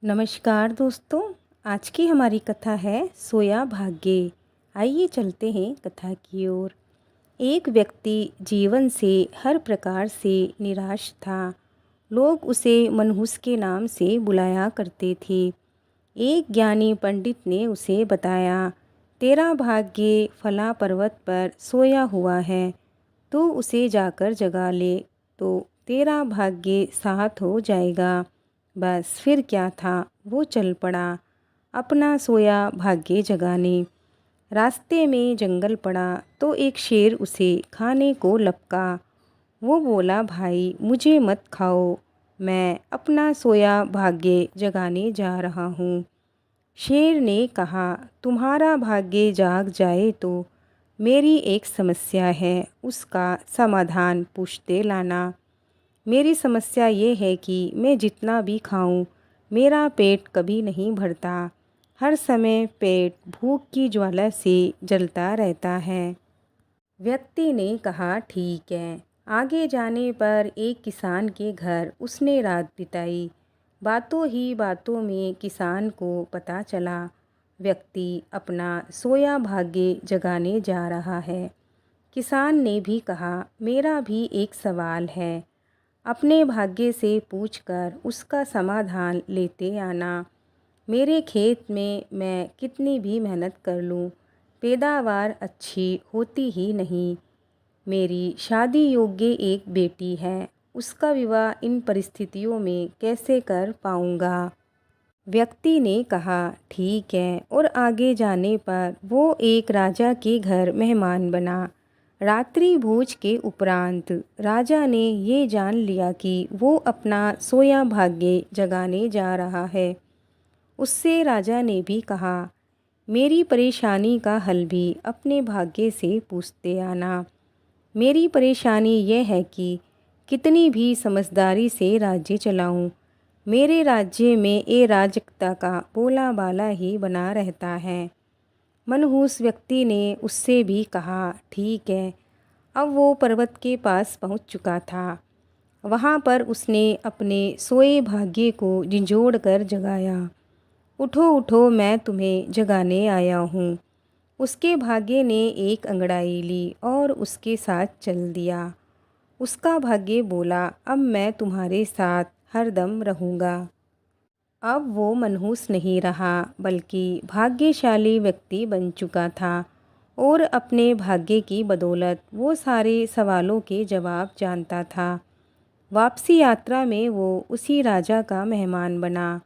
नमस्कार दोस्तों। आज की हमारी कथा है सोया भाग्य। आइए चलते हैं कथा की ओर। एक व्यक्ति जीवन से हर प्रकार से निराश था। लोग उसे मनहूस के नाम से बुलाया करते थे। एक ज्ञानी पंडित ने उसे बताया, तेरा भाग्य फला पर्वत पर सोया हुआ है, तो उसे जाकर जगा ले तो तेरा भाग्य साथ हो जाएगा। बस फिर क्या था, वो चल पड़ा अपना सोया भाग्य जगाने। रास्ते में जंगल पड़ा तो एक शेर उसे खाने को लपका। वो बोला, भाई मुझे मत खाओ, मैं अपना सोया भाग्य जगाने जा रहा हूँ। शेर ने कहा, तुम्हारा भाग्य जाग जाए तो मेरी एक समस्या है, उसका समाधान पूछते लाना। मेरी समस्या ये है कि मैं जितना भी खाऊं, मेरा पेट कभी नहीं भरता। हर समय पेट भूख की ज्वाला से जलता रहता है। व्यक्ति ने कहा, ठीक है। आगे जाने पर एक किसान के घर उसने रात बिताई। बातों ही बातों में किसान को पता चला, व्यक्ति अपना सोया भाग्य जगाने जा रहा है। किसान ने भी कहा, मेरा भी एक सवाल है, अपने भाग्य से पूछकर उसका समाधान लेते आना। मेरे खेत में मैं कितनी भी मेहनत कर लूँ, पैदावार अच्छी होती ही नहीं। मेरी शादी योग्य एक बेटी है, उसका विवाह इन परिस्थितियों में कैसे कर पाऊँगा। व्यक्ति ने कहा, ठीक है। और आगे जाने पर वो एक राजा के घर मेहमान बना। रात्रि भोज के उपरांत राजा ने ये जान लिया कि वो अपना सोया भाग्य जगाने जा रहा है। उससे राजा ने भी कहा, मेरी परेशानी का हल भी अपने भाग्य से पूछते आना। मेरी परेशानी यह है कि कितनी भी समझदारी से राज्य चलाऊं, मेरे राज्य में अराजकता का बोला बाला ही बना रहता है। मनहूस व्यक्ति ने उससे भी कहा, ठीक है। अब वो पर्वत के पास पहुंच चुका था। वहां पर उसने अपने सोए भाग्य को झिंझोड़ कर जगाया। उठो उठो, मैं तुम्हें जगाने आया हूँ। उसके भाग्य ने एक अंगड़ाई ली और उसके साथ चल दिया। उसका भाग्य बोला, अब मैं तुम्हारे साथ हरदम रहूँगा। अब वो मनहूस नहीं रहा, बल्कि भाग्यशाली व्यक्ति बन चुका था और अपने भाग्य की बदौलत वो सारे सवालों के जवाब जानता था। वापसी यात्रा में वो उसी राजा का मेहमान बना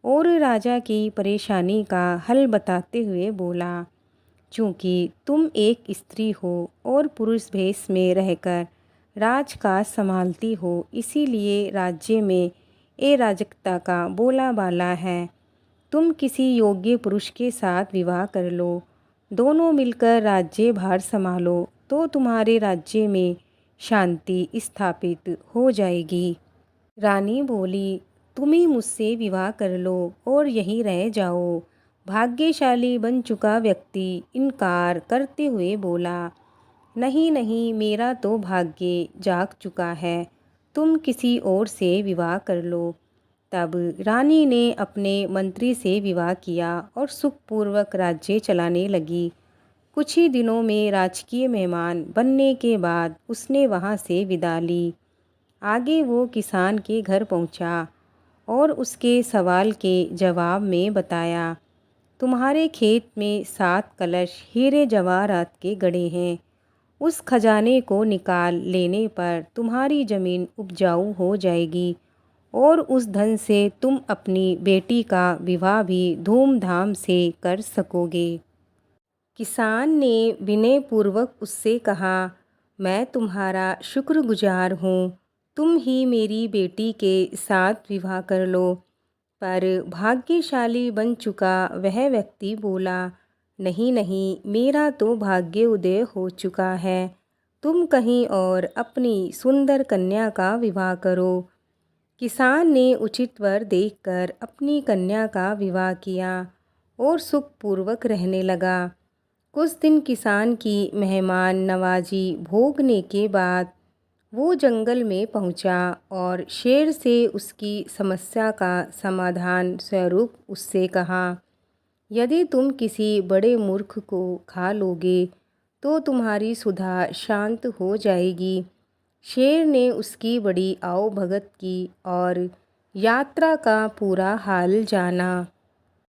और राजा की परेशानी का हल बताते हुए बोला, चूँकि तुम एक स्त्री हो और पुरुष भेष में रहकर राजकाज संभालती हो, इसीलिए राज्य में अराजकता का बोला बाला है। तुम किसी योग्य पुरुष के साथ विवाह कर लो, दोनों मिलकर राज्य भार संभालो तो तुम्हारे राज्य में शांति स्थापित हो जाएगी। रानी बोली, तुम ही मुझसे विवाह कर लो और यहीं रह जाओ। भाग्यशाली बन चुका व्यक्ति इनकार करते हुए बोला, नहीं नहीं, मेरा तो भाग्य जाग चुका है, तुम किसी और से विवाह कर लो। तब रानी ने अपने मंत्री से विवाह किया और सुखपूर्वक राज्य चलाने लगी। कुछ ही दिनों में राजकीय मेहमान बनने के बाद उसने वहां से विदा ली। आगे वो किसान के घर पहुंचा और उसके सवाल के जवाब में बताया, तुम्हारे खेत में 7 कलश हीरे जवाहरात के गड़े हैं। उस खजाने को निकाल लेने पर तुम्हारी ज़मीन उपजाऊ हो जाएगी और उस धन से तुम अपनी बेटी का विवाह भी धूमधाम से कर सकोगे। किसान ने विनयपूर्वक उससे कहा, मैं तुम्हारा शुक्रगुजार हूँ, तुम ही मेरी बेटी के साथ विवाह कर लो। पर भाग्यशाली बन चुका वह व्यक्ति बोला, नहीं नहीं, मेरा तो भाग्य उदय हो चुका है, तुम कहीं और अपनी सुंदर कन्या का विवाह करो। किसान ने उचित वर देखकर अपनी कन्या का विवाह किया और सुखपूर्वक रहने लगा। कुछ दिन किसान की मेहमान नवाजी भोगने के बाद वो जंगल में पहुंचा और शेर से उसकी समस्या का समाधान स्वरूप उससे कहा, यदि तुम किसी बड़े मूर्ख को खा लोगे तो तुम्हारी सुधा शांत हो जाएगी। शेर ने उसकी बड़ी आवभगत की और यात्रा का पूरा हाल जाना।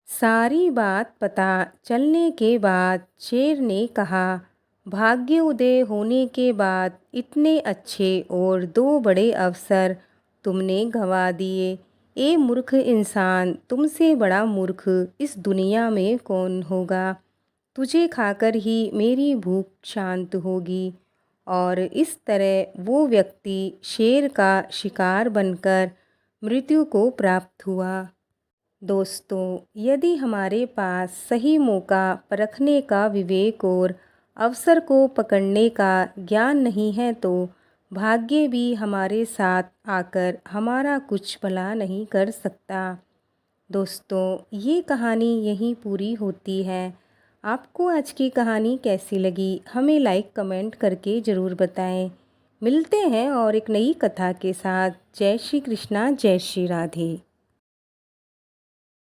सारी बात पता चलने के बाद शेर ने कहा, भाग्य उदय होने के बाद इतने अच्छे और दो बड़े अवसर तुमने गंवा दिए। ए मूर्ख इंसान, तुमसे बड़ा मूर्ख इस दुनिया में कौन होगा। तुझे खाकर ही मेरी भूख शांत होगी। और इस तरह वो व्यक्ति शेर का शिकार बनकर मृत्यु को प्राप्त हुआ। दोस्तों, यदि हमारे पास सही मौका परखने का विवेक और अवसर को पकड़ने का ज्ञान नहीं है तो भाग्य भी हमारे साथ आकर हमारा कुछ भला नहीं कर सकता। दोस्तों, ये कहानी यहीं पूरी होती है। आपको आज की कहानी कैसी लगी हमें लाइक कमेंट करके ज़रूर बताएं। मिलते हैं और एक नई कथा के साथ। जय श्री कृष्णा, जय श्री राधे।